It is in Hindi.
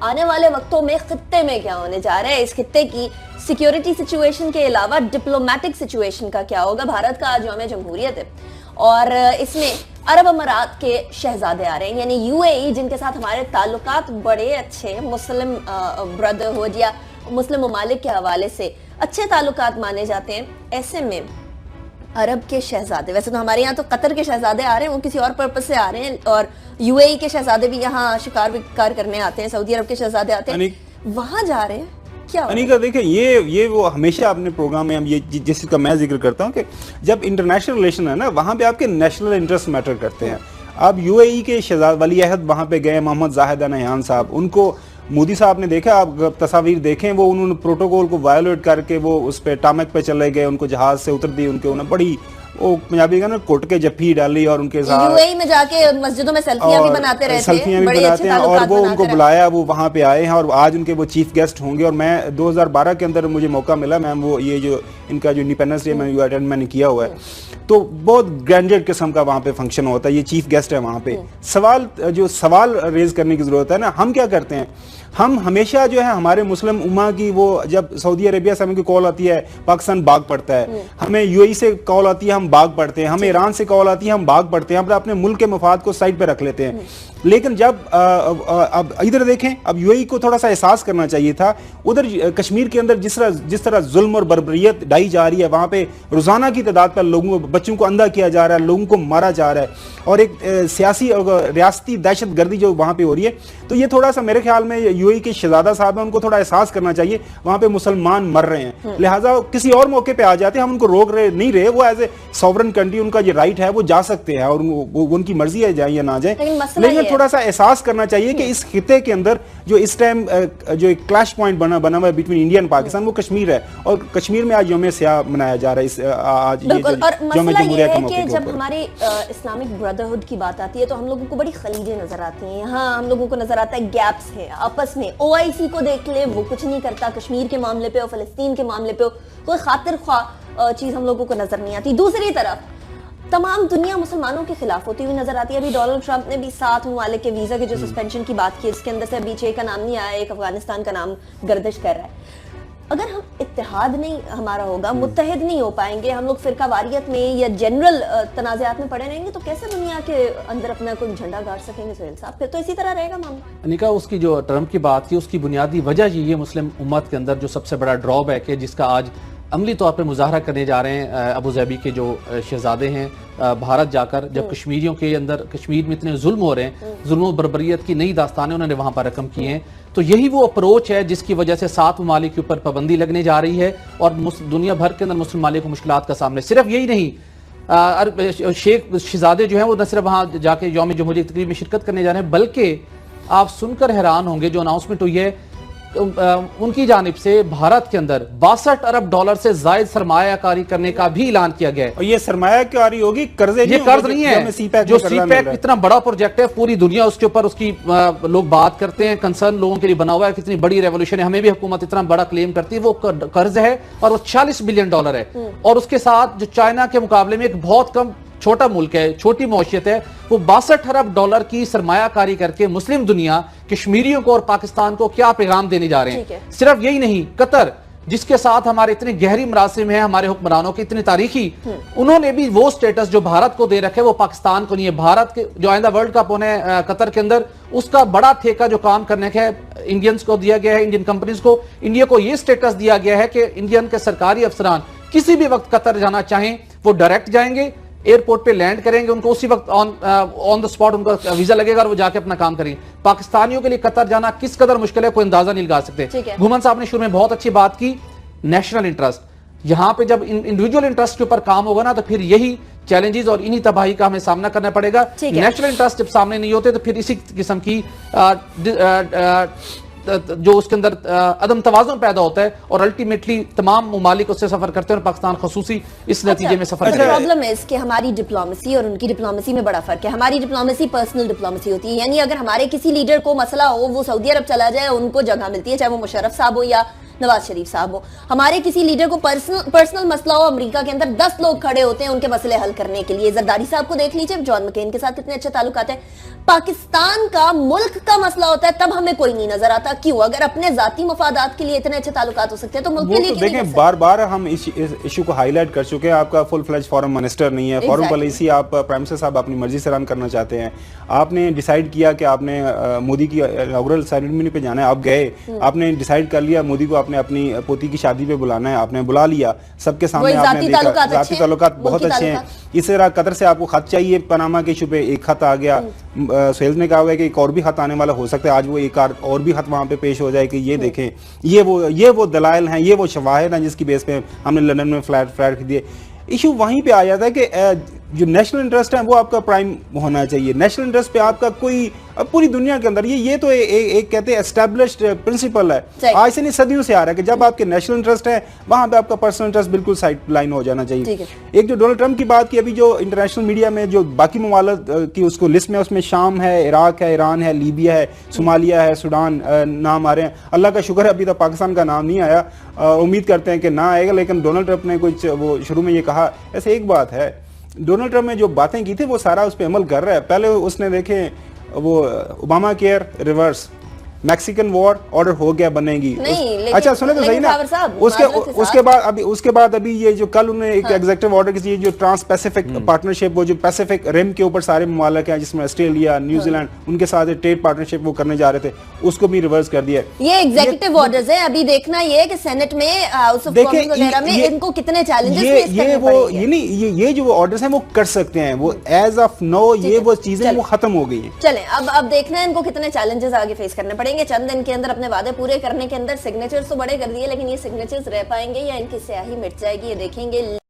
आने वाले वक्तों में खित्ते में क्या होने जा रहा है, इस खित्ते की सिक्योरिटी सिचुएशन के अलावा डिप्लोमेटिक सिचुएशन का क्या होगा। भारत का आज यौम जमहूरियत है और इसमें अरब अमारात के शहजादे आ रहे हैं, यानी यूएई, जिनके साथ हमारे ताल्लुकात बड़े अच्छे मुस्लिम ब्रदरहुड या मुस्लिम ममालिक के हवाले से अच्छे ताल्लुकात माने जाते हैं। ऐसे में अरब के शहजादे, वैसे तो हमारे यहाँ तो कतर के शहजादे आ रहे हैं, वो किसी और पर्पस से आ रहे हैं, और यूएई के शहजादे भी यहाँ शिकार विकार करने आते हैं, सऊदी अरब के शहजादे आते हैं, वहां जा रहे हैं। क्या अनिका देखिए, ये वो हमेशा अपने प्रोग्राम में हम ये जिसका मैं जिक्र करता हूँ कि जब इंटरनेशनल रिलेशन है ना, वहाँ पे आपके नेशनल इंटरेस्ट मैटर करते हैं। अब यूएई के शहजाद वली अहद वहाँ पे गए, मोहम्मद जाहिद अल नहयान साहब, उनको मोदी साहब ने देखा, आप तस्वीर देखें, वो उन्होंने प्रोटोकॉल को वायोलेट करके वो उस पे टामक पे चले गए, उनको जहाज से उतर दी, उनके उन्हें बड़ी वो पंजाबी का ना कोट के जफ्फी डाली और उनके साथ यूएई में जाके मस्जिदों में सेल्फियां भी बनाते रहते हैं, सेल्फियां भी बनाते हैं, और वो उनको बुलाया, वो वहाँ पे आए हैं और आज उनके वो चीफ गेस्ट होंगे। और मैं 2012 के अंदर मुझे मौका मिला, मैम वो ये जो इनका जो इंडिपेंडेंस डे मैंने किया हुआ है, तो बहुत ग्रैंडेड किस्म का वहाँ पे फंक्शन होता है, ये चीफ गेस्ट है वहाँ पे। सवाल रेज करने की जरूरत है ना, हम क्या करते हैं, हम हमेशा जो है हमारे मुस्लिम उम्मा की, वो जब सऊदी अरेबिया से हमें कॉल आती है पाकिस्तान भाग पड़ता है, हमें यूएई से कॉल आती है हम भाग पड़ते हैं, हमें ईरान से कॉल आती है हम भाग पड़ते हैं, हम अपने मुल्क के मफाद को साइड पे रख लेते हैं। लेकिन जब अब इधर देखें, अब यूएई को थोड़ा सा एहसास करना चाहिए था, उधर कश्मीर के अंदर जिस तरह जुल्म और बर्बरियत ढाई जा रही है, वहां पे रोजाना की तादाद पर लोगों बच्चों को अंधा किया जा रहा है, लोगों को मारा जा रहा है, और एक सियासी और रियासती दहशत गर्दी जो वहां पे हो रही है, तो ये थोड़ा सा मेरे ख्याल में यूएई के शहजादा साहब है, उनको थोड़ा एहसास करना चाहिए, वहां पे मुसलमान मर रहे हैं, लिहाजा किसी और मौके पे आ जाते हैं, हम उनको रोक रहे नहीं रहे, वो एज ए सॉवरन कंट्री उनका ये राइट है, वो जा सकते हैं और उनकी मर्जी है जाए या ना जाए। लेकिन थोड़ा सा एहसास करना चाहिए कि इस खिते के अंदर जो इस टाइम जो एक क्लैश पॉइंट बना हुआ है बिटवीन इंडिया एंड पाकिस्तान, वो कश्मीर है, और कश्मीर में आज यौम सियाह मनाया जा रहा है। आज यौम जमहूरिया के मौके पर जब हमारे इस्लामिक ब्रदरहुड की बात आती है तो हम लोगों को बड़ी खलीजें नजर आती हैं, यहाँ हम लोगों को नजर आता है गैप्स है आपस में। ओआईसी को देख ले, वो कुछ नहीं करता, कश्मीर के मामले पे और फलस्तीन के मामले पे कोई खातिर ख्वाह चीज हम लोगों को नजर नहीं आती। दूसरी तरफ तमाम दुनिया मुसलमानों के खिलाफ होती हुई नजर आती है। अभी डोनाल्ड ट्रंप ने भी 7 ममालिक के वीजा के जो सस्पेंशन की बात की, इसके अंदर से अभी 6 का नाम नहीं आया, एक अफगानिस्तान का नाम गर्दिश कर रहा है। अगर हम इत्तेहाद नहीं हमारा होगा, मुत्तहिद नहीं हो पाएंगे, हम लोग फिरका वारियत में या जनरल तनाज़ात में पड़े रहेंगे, तो कैसे दुनिया के अंदर अपना कोई झंडा गाड़ सकेंगे सुहेल साहब? फिर तो इसी तरह रहेगा मामला। अनिका, उसकी जो ट्रंप की बात की, उसकी बुनियादी वजह ये मुस्लिम उम्मत के अंदर जो सबसे बड़ा ड्रॉबैक है, जिसका आज अमली तौर पर मुजाहरा करने जा रहे हैं अबू ज़बी के जो शहजादे हैं भारत जाकर, जब कश्मीरियों के अंदर कश्मीर में इतने जुल्म हो रहे हैं, जुल्म बर्बरियत की नई दास्तानें उन्होंने वहाँ पर रकम की हैं, तो यही वो अप्रोच है जिसकी वजह से 7 ममालिक के ऊपर पाबंदी लगने जा रही है और दुनिया भर के अंदर मुस्लिम ममालिक को मुश्किलात का सामने। सिर्फ यही नहीं, शेख शहजादे जो हैं वो न सिर्फ वहाँ जाके यौम जमहूरियत की तकरीब में शिरकत करने जा रहे हैं, बल्कि आप सुनकर हैरान होंगे जो अनाउंसमेंट हुई है उनकी जानिब से भारत के अंदर 62 अरब डॉलर से जायद सरमायाकारी करने का भी ऐलान किया गया है। और ये सरमायाकारी होगी, कर्जे ये कर्ज नहीं है, जो सीपैक इतना बड़ा प्रोजेक्ट है, पूरी दुनिया उसके ऊपर उसकी लोग बात करते हैं, कंसर्न लोगों के लिए बना हुआ है, कितनी बड़ी रेवोल्यूशन है, हमें भी हुकूमत इतना बड़ा क्लेम करती है, वो कर्ज है और वो 40 बिलियन डॉलर है। और उसके साथ जो चाइना के मुकाबले में एक बहुत कम छोटा मुल्क है, छोटी मौशियत है, वो 62 अरब डॉलर की सरमायाकारी करके मुस्लिम दुनिया कश्मीरियों को और पाकिस्तान को क्या पैगाम देने जा रहे हैं। सिर्फ यही नहीं, कतर जिसके साथ हमारे इतने गहरी मरासिम है, हमारे हुक्मरानों की इतनी तारीखी, उन्होंने भी वो स्टेटस जो भारत को दे रखे वो पाकिस्तान को नहीं है। भारत के जो आइंदा वर्ल्ड कप होने कतर के अंदर, उसका बड़ा ठेका जो काम करने का है इंडियंस को दिया गया है, इंडियन कंपनीज को। इंडिया को ये स्टेटस दिया गया है कि इंडियन के सरकारी अफसरान किसी भी वक्त कतर जाना चाहें वो डायरेक्ट जाएंगे, एयरपोर्ट पे लैंड करेंगे, उनको उसी वक्त ऑन द स्पॉट उनका वीजा लगेगा और वो जाके अपना काम करेंगे। पाकिस्तानियों के लिए कतर जाना किस कदर मुश्किल है, कोई अंदाजा नहीं लगा सकते। घुमन साहब ने शुरू में बहुत अच्छी बात की, नेशनल इंटरेस्ट, यहाँ पे जब इंडिविजुअल इंटरेस्ट के ऊपर काम होगा ना, तो फिर यही चैलेंजेस और इन्हीं तबाही का हमें सामना करना पड़ेगा। नेशनल इंटरेस्ट जब सामने नहीं होते तो फिर इसी किस्म की जो उसके अंदर अदम तवाज़ुन पैदा होता है और अल्टीमेटली तमाम ममालिक उससे सफर करते हैं और पाकिस्तान खसूसी इस नतीजे में सफर करता है। प्रॉब्लम है इसके, हमारी डिप्लोमेसी और उनकी डिप्लोमेसी में बड़ा फर्क है। हमारी डिप्लोमेसी पर्सनल डिप्लोमेसी होती है, यानी अगर हमारे किसी लीडर को मसला हो, वो सऊदी अरब चला जाए, उनको जगह मिलती है, चाहे वो मुशर्रफ साहब हो या नवाज शरीफ साहब हो, हमारे किसी लीडर को पर्सनल मसला हो, अमेरिका के अंदर 10 लोग खड़े होते हैं उनके मसले हल करने के लिए। जरदारी साहब को देख लीजिए, जॉन मकेन के साथ कितने अच्छे ताल्लुकात हैं। पाकिस्तान का, मुल्क का मसला होता है तब हमें कोई नहीं नजर आता। क्यों? अगर अपने जाती मफादात के लिए इतने अच्छे ताल्लुकात हो सकते हैं तो मुल्क के लिए क्यों नहीं? देखें, बार बार हम इस इशू को हाईलाइट कर चुके हैं। आपका फुल फ्लेज फॉरेन मिनिस्टर नहीं है, फॉरेन पॉलिसी आप प्राइम मिनिस्टर साहब अपनी मर्जी से रन करना चाहते हैं। आपने डिसाइड किया कि आपने मोदी की इनॉग्रल सेरेमनी पे जाना है, आप गए, आपने डिसाइड कर लिया मोदी को आपने अपनी पोती की शादी पे बुलाना है, आपने बुला लिया, सबके सामने आपने देखा जाती ताल्लुकात बहुत अच्छे हैं। इस तरह कतर से आपको खत चाहिए, पनामा के इशू पे एक खत आ गया, सोहेल ने कहा हुआ है कि एक और भी खत आने वाला हो सकता है, आज वो एक और भी खत वहां पे पेश हो जाए कि ये देखें, ये वो दलाइल हैं, ये वो शवाहिद हैं जिसकी बेस पे हमने लंदन में फ्लैट खरीदे। इशू वहीं पे आ जाता है कि जो नेशनल इंटरेस्ट है वो आपका प्राइम होना चाहिए। नेशनल इंटरेस्ट पे आपका कोई पूरी दुनिया के अंदर ये तो एक कहते हैं एस्टैब्लिश्ड प्रिंसिपल है, आज से नहीं सदियों से आ रहा है कि जब आपके नेशनल इंटरेस्ट है वहां पे आपका पर्सनल इंटरेस्ट बिल्कुल साइड लाइन हो जाना चाहिए। एक जो डोनाल्ड ट्रंप की बात की, अभी जो इंटरनेशनल मीडिया में जो बाकी ममालिक की उसको लिस्ट में, उसमें शाम है, इराक है, ईरान है, लीबिया है, सोमालिया है, सूडान नाम आ रहे हैं। अल्लाह का शुक्र है अभी तक पाकिस्तान का नाम नहीं आया, उम्मीद करते हैं कि ना आएगा। लेकिन डोनाल्ड ट्रंप ने कुछ वो शुरू में ये कहा, ऐसे एक बात है, डोनाल्ड ट्रंप ने जो बातें की थी वो सारा उस पर अमल कर रहा है। पहले उसने देखे वो Obama care reverse, Mexican war order हो गया, बनेगी अच्छा सुने तो सही ना। उसके बाद अभी ये जो कल उन्होंने एक एग्जीक्यूटिव ऑर्डर की, जो ट्रांस पैसिफिक पार्टनरशिप, वो जो पैसिफिक रिम के ऊपर सारे ममालिक हैं जिसमें ऑस्ट्रेलिया, न्यूजीलैंड, उनके साथ ट्रेड पार्टनरशिप वो करने जा रहे थे, उसको भी रिवर्स कर दिया। ये एग्जीक्यूटिव ऑर्डर्स है, अभी देखना ये है कि सेनेट में, हाउस ऑफ कॉमन्स वगैरह में इनको कितने चैलेंजेस फेस करने पड़ेंगे। ये जो ऑर्डर्स हैं वो कर सकते हैं, वो एज ऑफ नो ये वो चीजें वो खत्म हो गई हैं। चलें अब देखना है इनको कितने चैलेंजेस आगे फेस करने पड़ेंगे। चंद दिन के अंदर अपने वादे पूरे करने के अंदर सिग्नेचर्स तो बड़े कर दिए, लेकिन ये सिग्नेचर्स रह पाएंगे या इनकी स्याही मिट जाएगी, ये देखेंगे।